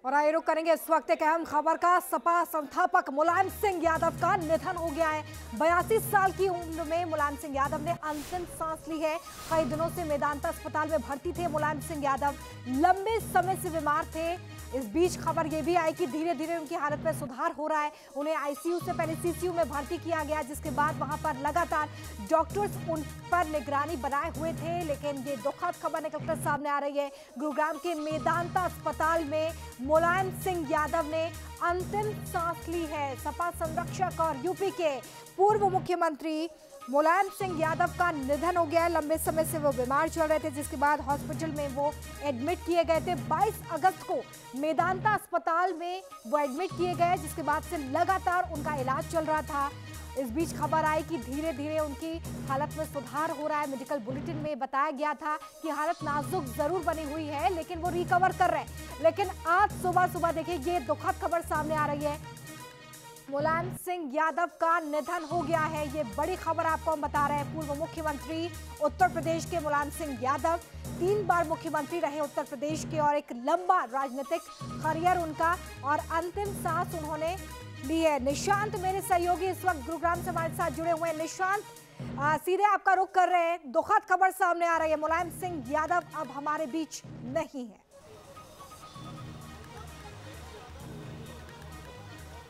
और आइए रुक करेंगे इस वक्त एक अहम खबर का। सपा संस्थापक मुलायम सिंह यादव का निधन हो गया है। 82 साल की उम्र में मुलायम सिंह यादव ने अंतिम सांस ली है। कई दिनों से मेदांता अस्पताल में भर्ती थे मुलायम सिंह यादव, लंबे समय से बीमार थे। इस बीच खबर ये भी आई कि धीरे धीरे उनकी हालत में सुधार हो रहा है। उन्हें आईसीयू से पहले सीसीयू में भर्ती किया गया, जिसके बाद वहां पर लगातार डॉक्टर्स उन पर निगरानी बनाए हुए थे। लेकिन ये दुखद खबर निकलकर सामने आ रही है। गुरुग्राम के मेदांता अस्पताल में मुलायम सिंह यादव ने अंतिम सांस ली है। सपा संरक्षक और यूपी के पूर्व मुख्यमंत्री मुलायम सिंह यादव का निधन हो गया है। लंबे समय से वो बीमार चल रहे थे, जिसके बाद हॉस्पिटल में वो एडमिट किए गए थे। 22 अगस्त को मेदांता अस्पताल में वो एडमिट किए गए, जिसके बाद से लगातार उनका इलाज चल रहा था। इस बीच खबर आई कि धीरे धीरे उनकी हालत में सुधार हो रहा है। मेडिकल बुलेटिन में बताया गया था कि हालत नाजुक जरूर बनी हुई है, लेकिन वो रिकवर कर रहे हैं। लेकिन आज सुबह देखिए ये दुखद खबर सामने आ रही है। मुलायम सिंह यादव का निधन हो गया है। ये बड़ी खबर आपको हम बता रहे हैं। पूर्व मुख्यमंत्री उत्तर प्रदेश के मुलायम सिंह यादव 3 बार मुख्यमंत्री रहे उत्तर प्रदेश के, और एक लंबा राजनीतिक करियर उनका, और अंतिम सांस उन्होंने ली है। निशांत मेरे सहयोगी इस वक्त गुरुग्राम से हमारे साथ जुड़े हुए हैं। निशांत, सीधे आपका रुख कर रहे हैं। दुखद खबर सामने आ रही है, मुलायम सिंह यादव अब हमारे बीच नहीं है।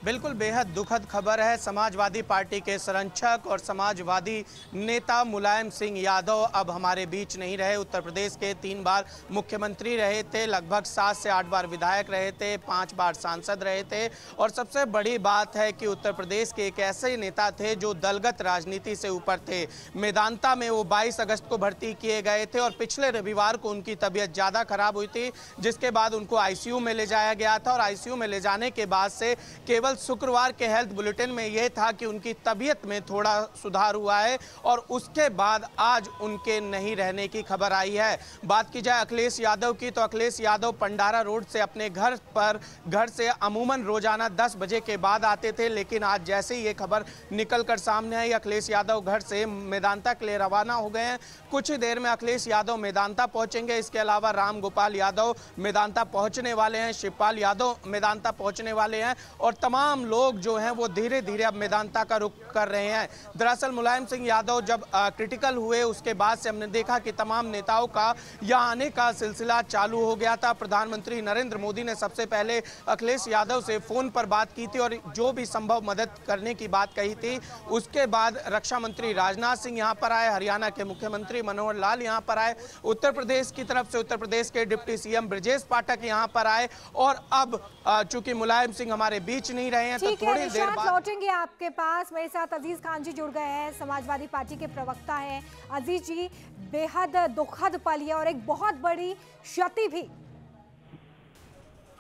बिल्कुल बेहद दुखद खबर है। समाजवादी पार्टी के संरक्षक और समाजवादी नेता मुलायम सिंह यादव अब हमारे बीच नहीं रहे। उत्तर प्रदेश के 3 बार मुख्यमंत्री रहे थे, लगभग 7 से 8 बार विधायक रहे थे, 5 बार सांसद रहे थे, और सबसे बड़ी बात है कि उत्तर प्रदेश के एक ऐसे नेता थे जो दलगत राजनीति से ऊपर थे। मेदांता में वो 22 अगस्त को भर्ती किए गए थे और पिछले रविवार को उनकी तबीयत ज़्यादा खराब हुई थी, जिसके बाद उनको आईसीयू में ले जाया गया था। और आईसीयू में ले जाने के बाद से केवल शुक्रवार के हेल्थ बुलेटिन में यह था कि उनकी तबीयत में थोड़ा सुधार हुआ है, और उसके बाद आज उनके नहीं रहने की खबर आई है। बात की जाए अखिलेश यादव की, तो अखिलेश यादव पंडारा रोड से अपने घर से अमूमन रोजाना 10 बजे के बाद आते थे, लेकिन आज जैसे ही ये खबर निकल कर सामने आई, अखिलेश यादव घर से मेदांता के लिए रवाना हो गए हैं। कुछ ही देर में अखिलेश यादव मेदांता पहुंचेंगे। इसके अलावा राम गोपाल यादव मेदांता पहुंचने वाले हैं, शिवपाल यादव मेदांता पहुंचने वाले हैं, और तमाम लोग जो हैं वो धीरे धीरे अब मेदांता का रुख कर रहे हैं। दरअसल मुलायम सिंह यादव जब क्रिटिकल हुए, उसके बाद से हमने देखा कि तमाम नेताओं का यहाँ आने का सिलसिला चालू हो गया था। प्रधानमंत्री नरेंद्र मोदी ने सबसे पहले अखिलेश यादव से फोन पर बात की थी और जो भी संभव मदद करने की बात कही थी। उसके बाद रक्षा मंत्री राजनाथ सिंह यहाँ पर आए, हरियाणा के मुख्यमंत्री मनोहर लाल यहाँ पर आए, उत्तर प्रदेश की तरफ से उत्तर प्रदेश के डिप्टी सीएम ब्रजेश पाठक यहाँ पर आए, और अब चूंकि मुलायम सिंह हमारे बीच नहीं रहे हैं, तो थोड़ी देर बाद लौटेंगे आपके पास। मेरे साथ अजीज खान जी जुड़ गए हैं, समाजवादी पार्टी के प्रवक्ता हैं। अजीज जी, बेहद दुखद पल है और एक बहुत बड़ी क्षति भी।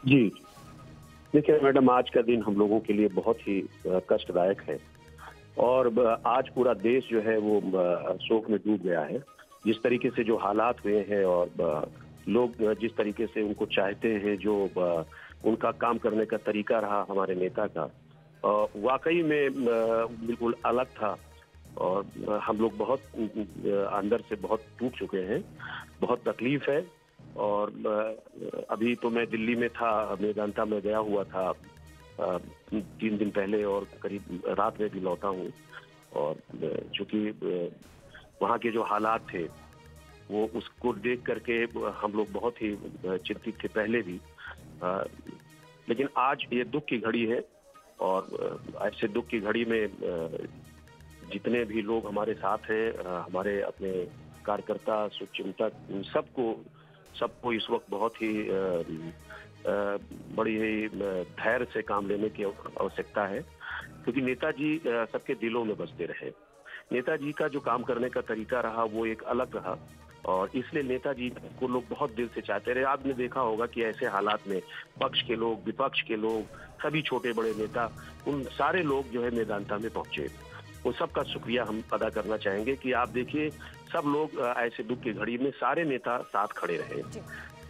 जी देखिए मैडम, आज का दिन हम लोगों के लिए बहुत ही कष्टदायक है, और आज पूरा देश जो है वो शोक में डूब गया है। जिस तरीके से जो हालात हुए हैं और लोग जिस तरीके से उनको चाहते हैं, जो उनका काम करने का तरीका रहा हमारे नेता का, वाकई में बिल्कुल अलग था। और हम लोग बहुत अंदर से बहुत टूट चुके हैं, बहुत तकलीफ है। और अभी तो मैं दिल्ली में था, मेदांता में गया हुआ था 3 दिन पहले, और करीब रात में भी लौटा हूँ। और चूंकि वहाँ के जो हालात थे वो उसको देख करके हम लोग बहुत ही चिंतित थे पहले भी, लेकिन आज ये दुख की घड़ी है। और ऐसे दुख की घड़ी में जितने भी लोग हमारे साथ हैं, हमारे अपने कार्यकर्ता, शुभचिंतक, सबको इस वक्त बहुत ही बड़ी ही धैर्य से काम लेने की आवश्यकता है, क्योंकि नेताजी सबके दिलों में बसते रहे। नेताजी का जो काम करने का तरीका रहा वो एक अलग रहा, और इसलिए नेताजी को लोग बहुत दिल से चाहते रहे। आपने देखा होगा कि ऐसे हालात में पक्ष के लोग, विपक्ष के लोग, सभी छोटे बड़े नेता, उन सारे लोग जो है मेदांता में पहुंचे। उन सबका शुक्रिया हम अदा करना चाहेंगे कि आप देखिए, सब लोग ऐसे दुख की घड़ी में सारे नेता साथ खड़े रहे,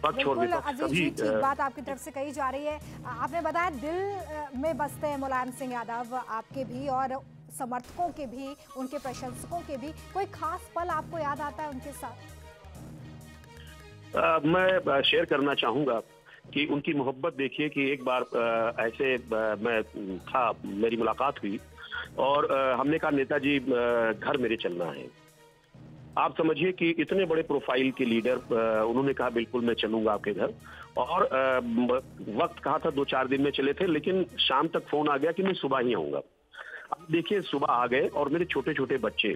पक्ष और विपक्ष सभी। बात आपकी तरफ से कही जा रही है। आपने बताया दिल में बसते हैं मुलायम सिंह यादव, आपके भी और समर्थकों के भी, उनके प्रशंसकों के भी। कोई खास पल आपको याद आता है उनके साथ? मैं शेयर करना चाहूंगा कि उनकी मोहब्बत देखिए कि एक बार ऐसे मैं था, मेरी मुलाकात हुई और हमने कहा नेताजी घर मेरे चलना है। आप समझिए कि इतने बड़े प्रोफाइल के लीडर, उन्होंने कहा बिल्कुल मैं चलूंगा आपके घर। और वक्त कहा था 2-4 दिन में चले थे, लेकिन शाम तक फोन आ गया कि मैं सुबह ही आऊंगा। अब देखिए सुबह आ गए और मेरे छोटे छोटे बच्चे,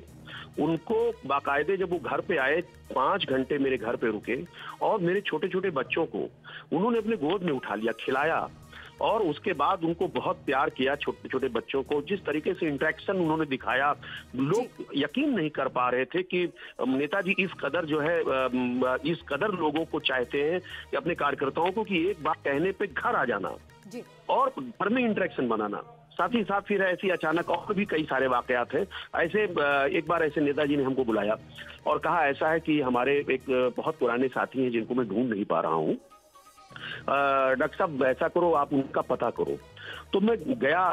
उनको बाकायदे जब वो घर पे आए 5 घंटे मेरे घर पे रुके और मेरे छोटे छोटे बच्चों को उन्होंने अपने गोद में उठा लिया, खिलाया और उसके बाद उनको बहुत प्यार किया। छोटे छोटे बच्चों को जिस तरीके से इंटरेक्शन उन्होंने दिखाया, लोग यकीन नहीं कर पा रहे थे कि नेताजी इस कदर जो है इस कदर लोगों को चाहते हैं कि अपने कार्यकर्ताओं को कि एक बार कहने पे घर आ जाना और घर में इंटरेक्शन बनाना। साथ ही साथ फिर ऐसी अचानक और भी कई सारे वाकयात हैं। ऐसे एक बार ऐसे नेताजी ने हमको बुलाया और कहा ऐसा है कि हमारे एक बहुत पुराने साथी हैं जिनको मैं ढूंढ नहीं पा रहा हूँ, डॉक्टर साहब ऐसा करो आप उनका पता करो। तो मैं गया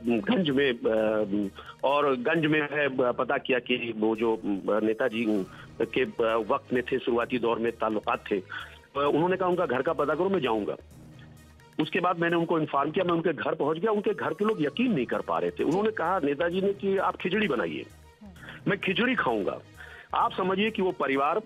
गंज में और गंज में है पता किया कि वो जो नेताजी के वक्त में थे, शुरुआती दौर में ताल्लुकात थे। उन्होंने कहा उनका घर का पता करो, मैं जाऊंगा। उसके बाद मैंने उनको इन्फॉर्म किया, मैं उनके घर पहुंच गया। उनके घर के लोग यकीन नहीं कर पा रहे थे। उन्होंने कहा नेताजी ने कि आप खिचड़ी बनाइए, मैं खिचड़ी खाऊंगा। आप समझिए कि वो परिवार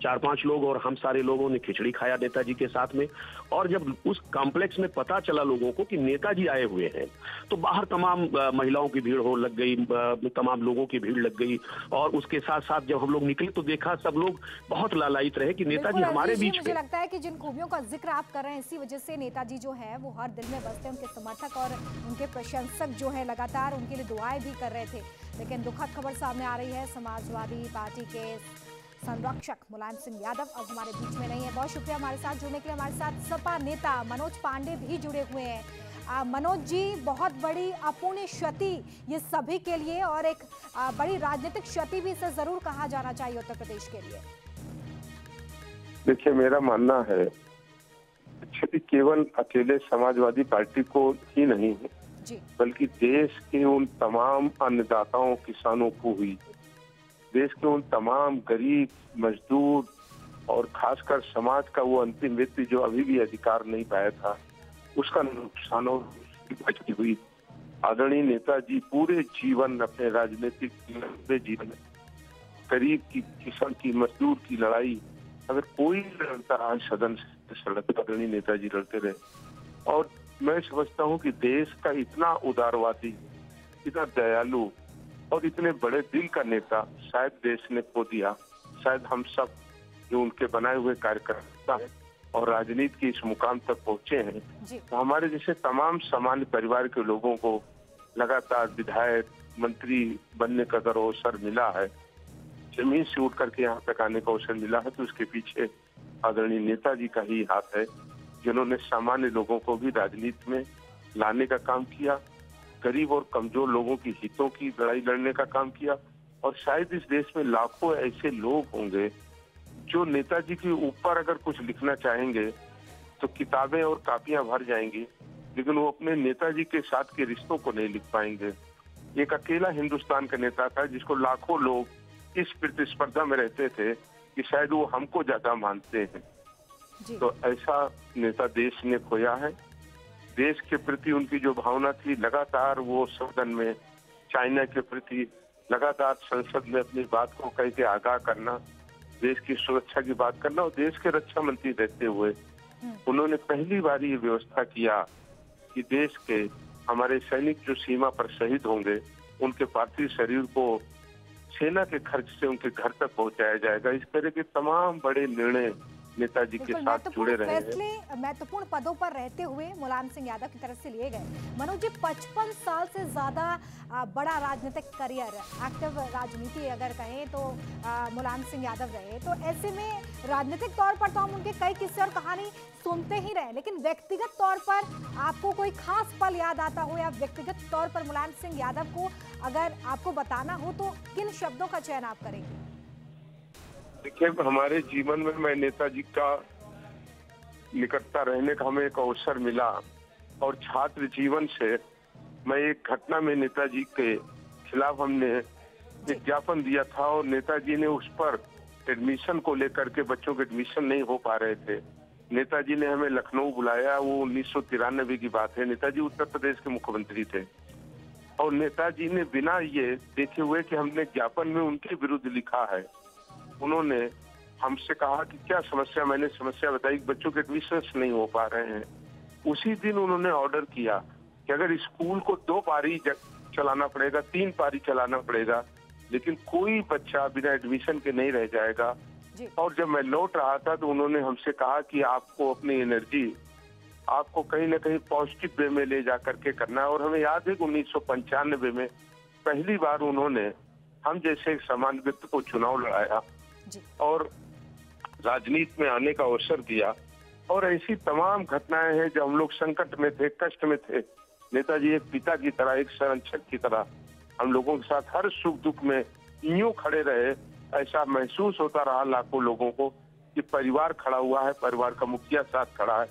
4-5 लोग और हम सारे लोगों ने खिचड़ी खाया नेताजी के साथ में। और जब उस कॉम्प्लेक्स में पता चला लोगों को कि नेताजी आए हुए हैं, तो बाहर तमाम महिलाओं की भीड़ हो लग गई, तमाम लोगों की भीड़ लग गई। और उसके साथ साथ जब हम लोग निकले तो देखा सब लोग बहुत लालायित रहे कि नेताजी हमारे बीच। मुझे लगता है कि जिन खूबियों का जिक्र आप कर रहे हैं, इसी वजह से नेताजी जो है वो हर दिल में बसते हैं। उनके समर्थक और उनके प्रशंसक जो है लगातार उनके लिए दुआएं भी कर रहे थे। लेकिन दुखद खबर सामने आ रही है, समाजवादी पार्टी के संरक्षक मुलायम सिंह यादव अब हमारे बीच में नहीं है। बहुत शुक्रिया हमारे साथ जुड़ने के लिए। हमारे साथ सपा नेता मनोज पांडे भी जुड़े हुए हैं। मनोज जी, बहुत बड़ी अपूर्णीय क्षति ये सभी के लिए और एक बड़ी राजनीतिक क्षति भी इसे जरूर कहा जाना चाहिए उत्तर प्रदेश के लिए। देखिए, मेरा मानना है क्षति केवल अकेले समाजवादी पार्टी को ही नहीं है, बल्कि देश के उन तमाम अन्नदाताओं, किसानों को हुई। देश के उन तमाम गरीब, मजदूर और खासकर समाज का वो अंतिम व्यक्ति जो अभी भी अधिकार नहीं पाया था, उसका नुकसान और क्षति हुई। आदरणीय नेताजी पूरे जीवन अपने राजनीतिक जीवन में गरीब की, किसान की, मजदूर की लड़ाई अगर कोई लड़ता आज सदन से आदरणीय नेताजी लड़ते रहे। और मैं समझता हूँ कि देश का इतना उदारवादी, इतना दयालु और इतने बड़े दिल का नेता शायद देश ने खो दिया। शायद हम सब जो उनके बनाए हुए कार्यकर्ता हैं और राजनीति के इस मुकाम तक पहुंचे हैं, तो हमारे जैसे तमाम सामान्य परिवार के लोगों को लगातार विधायक, मंत्री बनने का अगर अवसर मिला है, जमीन से उठ करके यहाँ तक आने का अवसर मिला है, तो उसके पीछे आदरणीय नेताजी का ही हाथ है, जिन्होंने सामान्य लोगों को भी राजनीति में लाने का काम किया, गरीब और कमजोर लोगों की हितों की लड़ाई लड़ने का काम किया। और शायद इस देश में लाखों ऐसे लोग होंगे जो नेताजी के ऊपर अगर कुछ लिखना चाहेंगे तो किताबें और कापियां भर जाएंगी, लेकिन वो अपने नेताजी के साथ के रिश्तों को नहीं लिख पाएंगे। एक अकेला हिंदुस्तान का नेता था जिसको लाखों लोग इस प्रतिस्पर्धा में रहते थे कि शायद वो हमको ज्यादा मानते हैं। तो ऐसा नेता देश ने खोया है। देश के प्रति उनकी जो भावना थी, लगातार वो सदन में चाइना के प्रति लगातार संसद में अपनी बात को कह के आगाह करना, देश की सुरक्षा की बात करना। और देश के रक्षा मंत्री रहते हुए उन्होंने पहली बार ये व्यवस्था किया कि देश के हमारे सैनिक जो सीमा पर शहीद होंगे, उनके पार्थिव शरीर को सेना के खर्च से उनके घर तक पहुंचाया जाएगा। इस तरह के तमाम बड़े निर्णय नेताजी के साथ जुड़े रहे हैं। महत्वपूर्ण पदों पर रहते हुए मुलायम सिंह यादव की तरफ से लिए गए। मनोज जी, 55 साल से ज्यादा बड़ा राजनीतिक करियर, एक्टिव राजनीति अगर कहें तो मुलायम सिंह यादव रहे। तो ऐसे में राजनीतिक तौर पर तो हम उनके कई किस्से और कहानी सुनते ही रहे, लेकिन व्यक्तिगत तौर पर आपको कोई खास पल याद आता हो या व्यक्तिगत तौर पर मुलायम सिंह यादव को अगर आपको बताना हो तो किन शब्दों का चयन आप करेंगे? देखिए, हमारे जीवन में मैं नेताजी का निकटता रहने का हमें एक अवसर मिला और छात्र जीवन से मैं एक घटना में नेताजी के खिलाफ हमने एक ज्ञापन दिया था और नेताजी ने उस पर एडमिशन को लेकर के, बच्चों के एडमिशन नहीं हो पा रहे थे, नेताजी ने हमें लखनऊ बुलाया, वो 1993 की बात है। नेताजी उत्तर प्रदेश के मुख्यमंत्री थे और नेताजी ने बिना ये देखे हुए कि हमने ज्ञापन में उनके विरुद्ध लिखा है, उन्होंने हमसे कहा कि क्या समस्या। मैंने समस्या बताई कि बच्चों के एडमिशंस नहीं हो पा रहे हैं। उसी दिन उन्होंने ऑर्डर किया कि अगर स्कूल को 2 पारी चलाना पड़ेगा, 3 पारी चलाना पड़ेगा, लेकिन कोई बच्चा बिना एडमिशन के नहीं रह जाएगा। और जब मैं लौट रहा था तो उन्होंने हमसे कहा कि आपको अपनी एनर्जी आपको कहीं ना कहीं पॉजिटिव वे में ले जा करके करना है। और हमें याद है कि 1995 में पहली बार उन्होंने हम जैसे एक सामान्य व्यक्ति को चुनाव लड़ाया और राजनीति में आने का अवसर दिया। और ऐसी तमाम घटनाएं हैं जब हम लोग संकट में थे, कष्ट में थे, नेताजी एक पिता की तरह, एक संरक्षक की तरह हम लोगों के साथ हर सुख दुख में यूं खड़े रहे। ऐसा महसूस होता रहा लाखों लोगों को कि परिवार खड़ा हुआ है, परिवार का मुखिया साथ खड़ा है।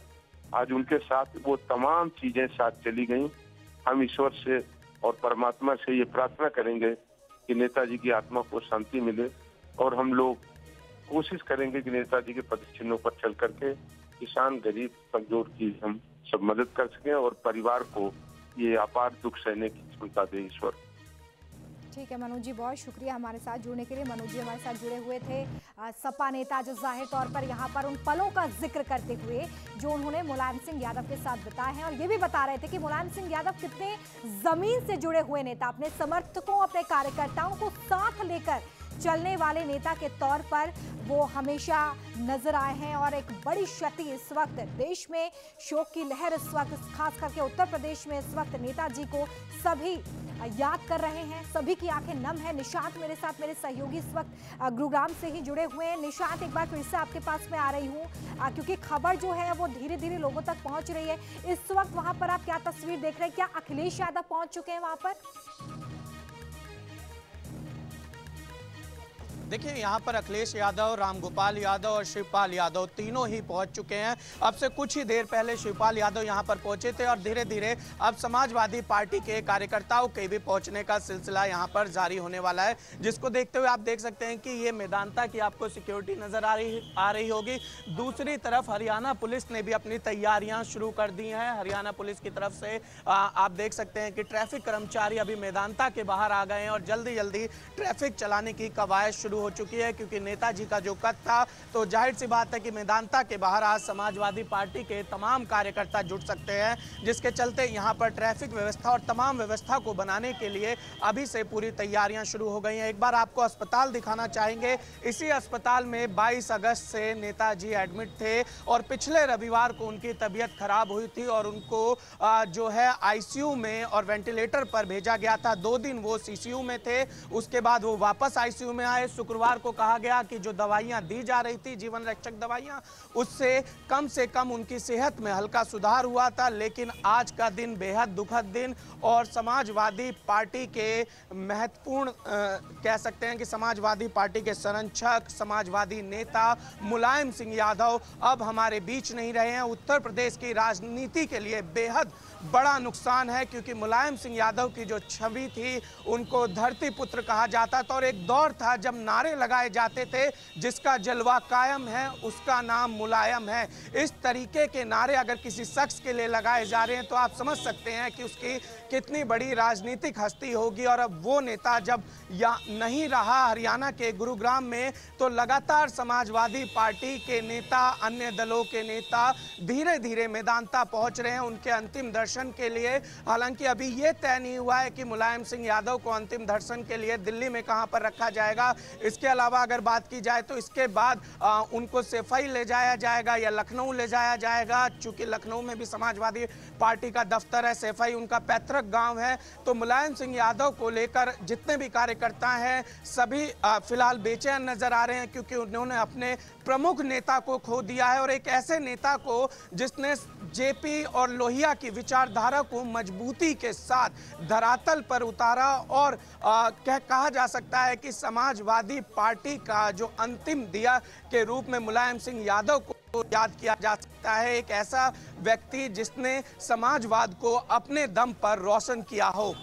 आज उनके साथ वो तमाम चीजें साथ चली गई। हम ईश्वर से और परमात्मा से ये प्रार्थना करेंगे कि नेताजी की आत्मा को शांति मिले और हम लोग कोशिश करेंगे कि नेताजी के पदचिन्हों पर चल करके किसान, गरीब, कमजोर की हम सब मदद कर सकें और परिवार को ये अपार दुख सहने की क्षमता दे ईश्वर। ठीक है मनोज जी, बहुत शुक्रिया हमारे साथ जुड़ने के लिए। मनोज जी हमारे साथ जुड़े हुए थे सपा नेता, जो जाहिर तौर पर यहाँ पर उन पलों का जिक्र करते हुए जो उन्होंने मुलायम सिंह यादव के साथ बिताए हैं, और ये भी बता रहे थे कि मुलायम सिंह यादव कितने जमीन से जुड़े हुए नेता, अपने समर्थकों, अपने कार्यकर्ताओं को साथ लेकर चलने वाले नेता के तौर पर वो हमेशा नजर आए हैं। और एक बड़ी क्षति इस वक्त देश में, शोक की लहर इस वक्त खास करके उत्तर प्रदेश में इस वक्त नेताजी को सभी याद कर रहे हैं, सभी की आंखें नम है। निशांत मेरे साथ, मेरे सहयोगी इस वक्त गुरुग्राम से ही जुड़े हुए हैं। निशांत, एक बार फिर से आपके पास में आ रही हूँ क्योंकि खबर जो है वो धीरे धीरे लोगों तक पहुंच रही है। इस वक्त वहां पर आप क्या तस्वीर देख रहे हैं? क्या अखिलेश यादव पहुंच चुके हैं वहां पर? देखिए, यहाँ पर अखिलेश यादव, रामगोपाल यादव और शिवपाल यादव तीनों ही पहुंच चुके हैं। अब से कुछ ही देर पहले शिवपाल यादव यहाँ पर पहुंचे थे और धीरे धीरे अब समाजवादी पार्टी के कार्यकर्ताओं के भी पहुंचने का सिलसिला यहाँ पर जारी होने वाला है, जिसको देखते हुए आप देख सकते हैं कि ये मैदानता की आपको सिक्योरिटी नजर आ रही होगी। दूसरी तरफ हरियाणा पुलिस ने भी अपनी तैयारियां शुरू कर दी हैं। हरियाणा पुलिस की तरफ से आप देख सकते हैं कि ट्रैफिक कर्मचारी अभी मैदानता के बाहर आ गए हैं और जल्दी जल्दी ट्रैफिक चलाने की कवायद शुरू हो चुकी है, क्योंकि नेताजी का जो कद था तो जाहिर सी बात है कि मैदानता के बाहर आज समाजवादी पार्टी के तमाम कार्यकर्ता जुट सकते हैं, जिसके चलते यहां पर ट्रैफिक व्यवस्था और तमाम व्यवस्था को बनाने के लिए अभी से पूरी तैयारियां शुरू हो गई हैं। एक बार आपको अस्पताल दिखाना चाहेंगे। इसी अस्पताल में 22 अगस्त से नेताजी एडमिट थे और पिछले रविवार को उनकी तबीयत खराब हुई थी और उनको जो है आईसीयू में और वेंटिलेटर पर भेजा गया था। 2 दिन वो सीसीयू में थे, उसके बाद वो वापस आईसीयू में आए। शुक्रवार को कहा गया कि जो दवाइयां दी जा रही थी, जीवन रक्षक दवाइयां, उससे कम उनकी सेहत में हल्का सुधार हुआ था। लेकिन आज का दिन बेहद दुखद दिन और समाजवादी पार्टी के महत्वपूर्ण कह सकते हैं कि समाजवादी पार्टी के संरक्षक, समाजवादी नेता मुलायम सिंह यादव अब हमारे बीच नहीं रहे हैं। उत्तर प्रदेश की राजनीति के लिए बेहद बड़ा नुकसान है, क्योंकि मुलायम सिंह यादव की जो छवि थी उनको धरती पुत्र कहा जाता था और एक दौर था जब नारे लगाए जाते थे, जिसका जलवा कायम है उसका नाम मुलायम है। इस तरीके के नारे अगर किसी शख्स के लिए लगाए जा रहे हैं तो आप समझ सकते हैं कि उसकी कितनी बड़ी राजनीतिक हस्ती होगी। और अब वो नेता जब या नहीं रहा हरियाणा के गुरुग्राम में, तो लगातार समाजवादी पार्टी के नेता, अन्य दलों के नेता धीरे धीरे मैदानता पहुंच रहे हैं उनके अंतिम दर्शन के लिए। हालांकि अभी ये तय नहीं हुआ है कि मुलायम सिंह यादव को अंतिम दर्शन के लिए दिल्ली में कहां पर रखा जाएगा। इसके अलावा अगर बात की जाए तो इसके बाद उनको सैफई ले जाया जाएगा या लखनऊ ले जाया जाएगा, चूंकि लखनऊ में भी समाजवादी पार्टी का दफ्तर है, सैफई उनका पैतृक गांव है। तो मुलायम सिंह यादव को लेकर जितने भी कार्यकर्ता हैं सभी फिलहाल बेचैन नजर आ रहे हैं, क्योंकि उन्होंने अपने प्रमुख नेता को खो दिया है और एक ऐसे नेता को जिसने जेपी और लोहिया की विचारधारा को मजबूती के साथ धरातल पर उतारा और कहा जा सकता है कि समाजवादी पार्टी का जो अंतिम दिया के रूप में मुलायम सिंह यादव को याद किया जा सकता है। एक ऐसा व्यक्ति जिसने समाजवाद को अपने दम पर रोशन किया हो।